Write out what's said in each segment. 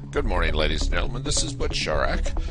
Good morning, ladies and gentlemen. This is Butch Sharak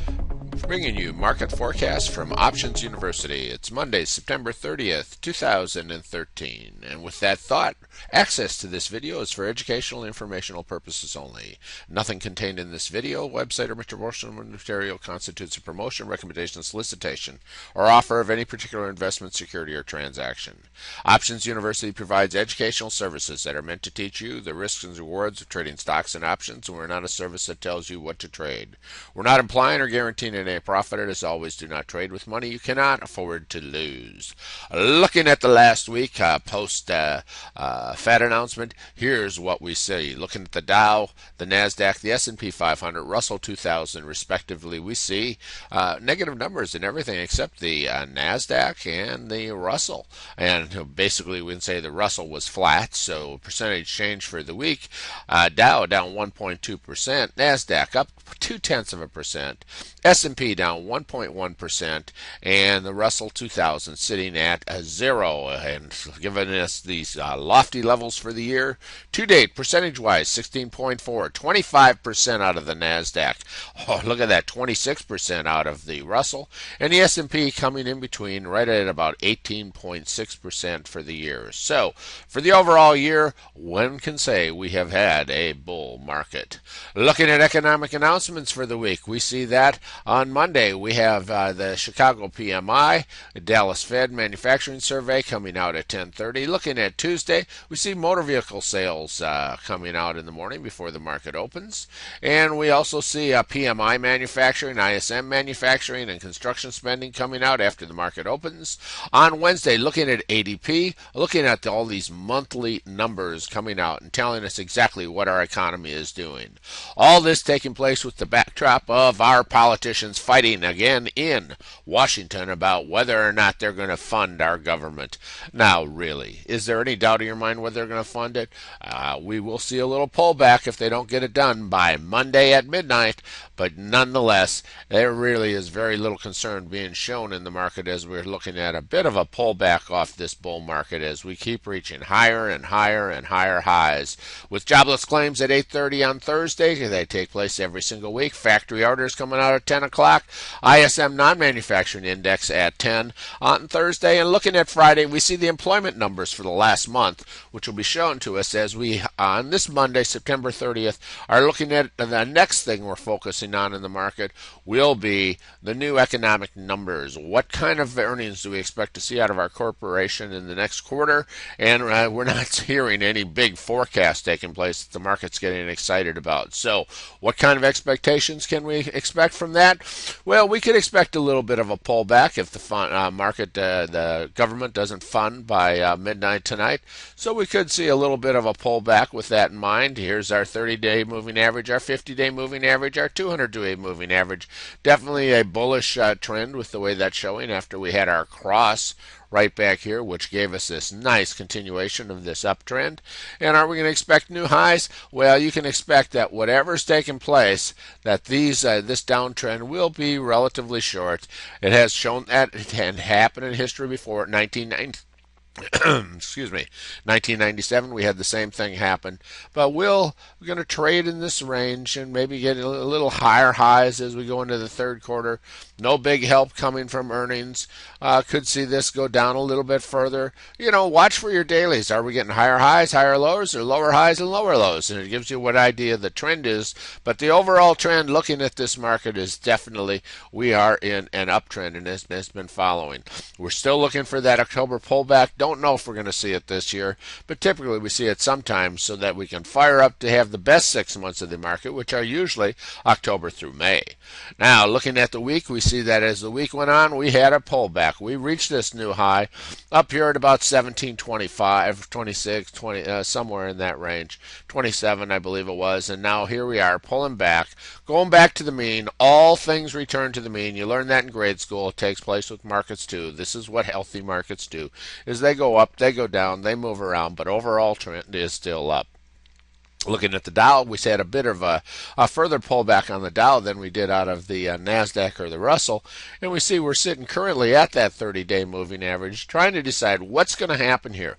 bringing you market forecast from Options University. It's Monday, September 30th, 2013. And with that thought, access to this video is for educational and informational purposes only. Nothing contained in this video, website, or promotional material constitutes a promotion, recommendation, solicitation, or offer of any particular investment, security, or transaction. Options University provides educational services that are meant to teach you the risks and rewards of trading stocks and options, and we're not a service that tells you what to trade. We're not implying or guaranteeing any profit. As always, do not trade with money you cannot afford to lose. Looking at the last week post Fed announcement, here's what we see. Looking at the Dow, the NASDAQ, the S&P 500, Russell 2000 respectively, we see negative numbers in everything except the NASDAQ and the Russell. And basically we can say the Russell was flat, so percentage change for the week, Dow down 1.2%, NASDAQ up 0.2%, S&P down 1.1%, and the Russell 2000 sitting at a 0, and giving us these lofty levels for the year. To date, percentage-wise, 16.4, 25% out of the NASDAQ. Oh, look at that, 26% out of the Russell, and the S&P coming in between, right at about 18.6% for the year. So, for the overall year, one can say we have had a bull market. Looking at economic announcements for the week, we see that on Monday we have the Chicago PMI, the Dallas Fed manufacturing survey coming out at 10:30. Looking at Tuesday, we see motor vehicle sales coming out in the morning before the market opens, and we also see PMI manufacturing, ISM manufacturing, and construction spending coming out after the market opens. On Wednesday, looking at ADP, looking at all these monthly numbers coming out and telling us exactly what our economy is doing. All this taking place with the backdrop of our politicians fighting again in Washington about whether or not they're going to fund our government. Now, really, is there any doubt in your mind whether they're going to fund it? We will see a little pullback if they don't get it done by Monday at midnight, but nonetheless, there really is very little concern being shown in the market as we're looking at a bit of a pullback off this bull market as we keep reaching higher and higher and higher highs. With jobless claims at 8:30 on Thursday, they take place every single week. Factory orders coming out at 10 o'clock. ISM non-manufacturing index at 10 on Thursday. And looking at Friday, we see the employment numbers for the last month, which will be shown to us as we, on this Monday, September 30th, are looking at the next thing we're focusing on in the market will be the new economic numbers. What kind of earnings do we expect to see out of our corporation in the next quarter? And we're not hearing any big forecast taking place that the market's getting excited about. So what kind of expectations can we expect from that? Well, we could expect a little bit of a pullback if the government doesn't fund by midnight tonight. So we could see a little bit of a pullback with that in mind. Here's our 30-day moving average, our 50-day moving average, our 200-day moving average. Definitely a bullish trend with the way that's showing after we had our cross right back here, which gave us this nice continuation of this uptrend. And are we going to expect new highs? Well, you can expect that whatever's taking place, that this downtrend will be relatively short. It has shown that it had happened in history before. 1997 we had the same thing happen, but we're going to trade in this range and maybe get a little higher highs as we go into the third quarter. No big help coming from earnings. Could see this go down a little bit further. Watch for your dailies. Are we getting higher highs, higher lows, or lower highs and lower lows? And it gives you what idea the trend is. But the overall trend looking at this market is definitely we are in an uptrend, and it's been following. We're still looking for that October pullback. Don't know if we're going to see it this year, but typically we see it sometimes so that we can fire up to have the best 6 months of the market, which are usually October through May. Now, looking at the week, we see that as the week went on, we had a pullback. We reached this new high up here at about 1725, 26, 20, somewhere in that range, 27 I believe it was, and now here we are pulling back, going back to the mean. All things return to the mean. You learned that in grade school. It takes place with markets too. This is what healthy markets do, is they go up, they go down, they move around, but overall trend is still up. Looking at the Dow, we had a bit of a further pullback on the Dow than we did out of the NASDAQ or the Russell. And we see we're sitting currently at that 30-day moving average, trying to decide what's going to happen here.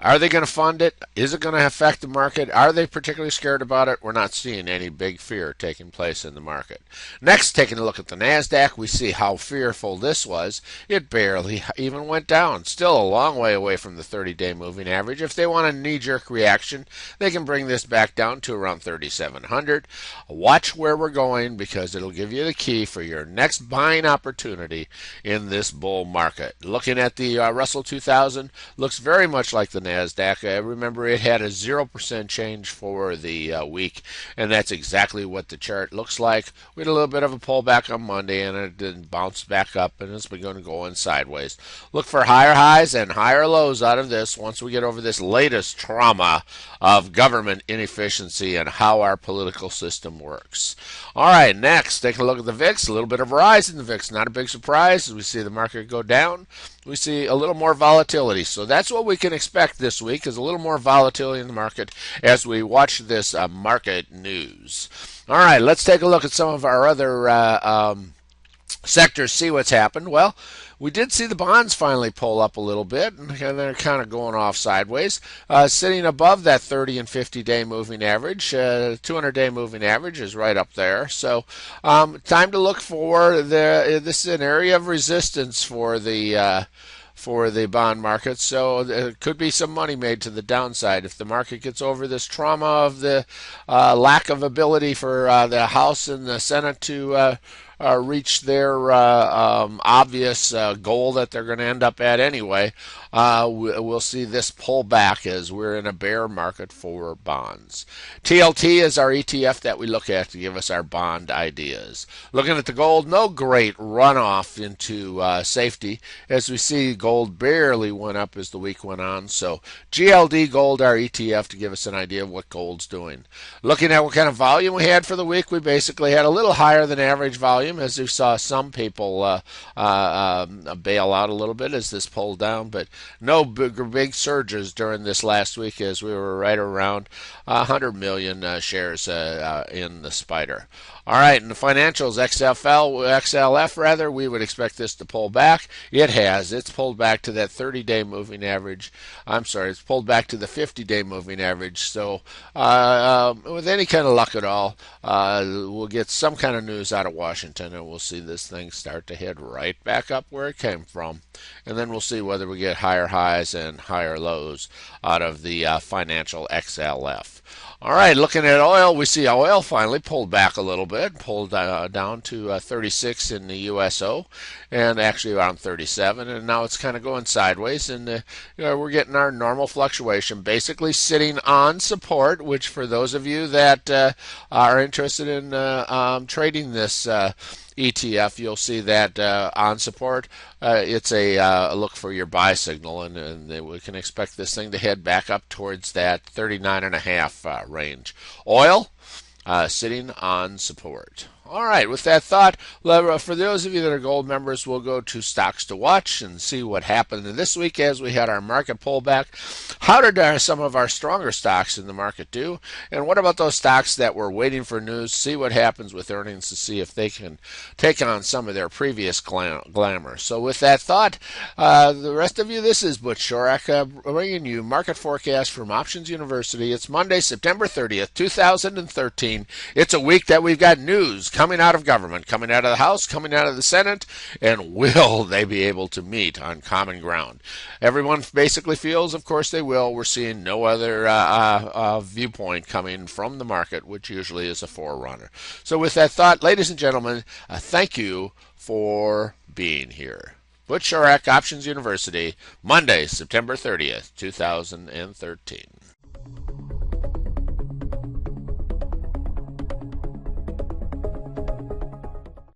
Are they going to fund it? Is it going to affect the market? Are they particularly scared about it? We're not seeing any big fear taking place in the market. Next, taking a look at the NASDAQ, we see how fearful this was. It barely even went down. Still a long way away from the 30-day moving average. If they want a knee-jerk reaction, they can bring this back down to around 3,700. Watch where we're going because it'll give you the key for your next buying opportunity in this bull market. Looking at the Russell 2000, looks very much like the NASDAQ. Remember, it had a 0% change for the week, and that's exactly what the chart looks like. We had a little bit of a pullback on Monday, and it then bounced back up, and it's begun going sideways. Look for higher highs and higher lows out of this once we get over this latest trauma of government inefficiency and how our political system works. All right, next, take a look at the VIX. A little bit of a rise in the VIX. Not a big surprise as we see the market go down. We see a little more volatility. So that's what we can expect this week, is a little more volatility in the market as we watch this market news. All right, let's take a look at some of our other sectors, see what's happened. Well, we did see the bonds finally pull up a little bit, and they're kind of going off sideways, sitting above that 30 and 50-day moving average. 200-day moving average is right up there. So time to look for this is an area of resistance for the bond market, so there could be some money made to the downside if the market gets over this trauma of the lack of ability for the House and the Senate to reach their obvious goal that they're going to end up at anyway. We'll see this pull back as we're in a bear market for bonds. TLT is our ETF that we look at to give us our bond ideas. Looking at the gold, no great runoff into safety as we see gold barely went up as the week went on. So GLD Gold, our ETF, to give us an idea of what gold's doing. Looking at what kind of volume we had for the week, we basically had a little higher than average volume as we saw some people bail out a little bit as this pulled down, but no big surges during this last week as we were right around 100 million shares in the spider. All right, in the financials, XLF rather, we would expect this to pull back. It has. It's pulled back to that 30-day moving average. I'm sorry, it's pulled back to the 50-day moving average. So with any kind of luck at all, we'll get some kind of news out of Washington, and we'll see this thing start to head right back up where it came from. And then we'll see whether we get higher highs and higher lows out of the financial XLF. All right, looking at oil, we see oil finally pulled back a little bit, pulled down to 36 in the USO, and actually around 37, and now it's kind of going sideways, and we're getting our normal fluctuation, basically sitting on support, which for those of you that are interested in trading this ETF, you'll see that on support, it's a look for your buy signal, and we can expect this thing to head back up towards that 39.5 range. Oil sitting on support. All right, with that thought, for those of you that are gold members, we'll go to stocks to watch and see what happened this week as we had our market pullback. How did some of our stronger stocks in the market do? And what about those stocks that were waiting for news? See what happens with earnings to see if they can take on some of their previous glamour. So with that thought, the rest of you, this is Butch Shorak bringing you Market Forecast from Options University. It's Monday, September 30th, 2013. It's a week that we've got news coming out of government, coming out of the House, coming out of the Senate, and will they be able to meet on common ground? Everyone basically feels, of course they will. We're seeing no other viewpoint coming from the market, which usually is a forerunner. So with that thought, ladies and gentlemen, thank you for being here. Butch Shorak, Options University, Monday, September 30th, 2013.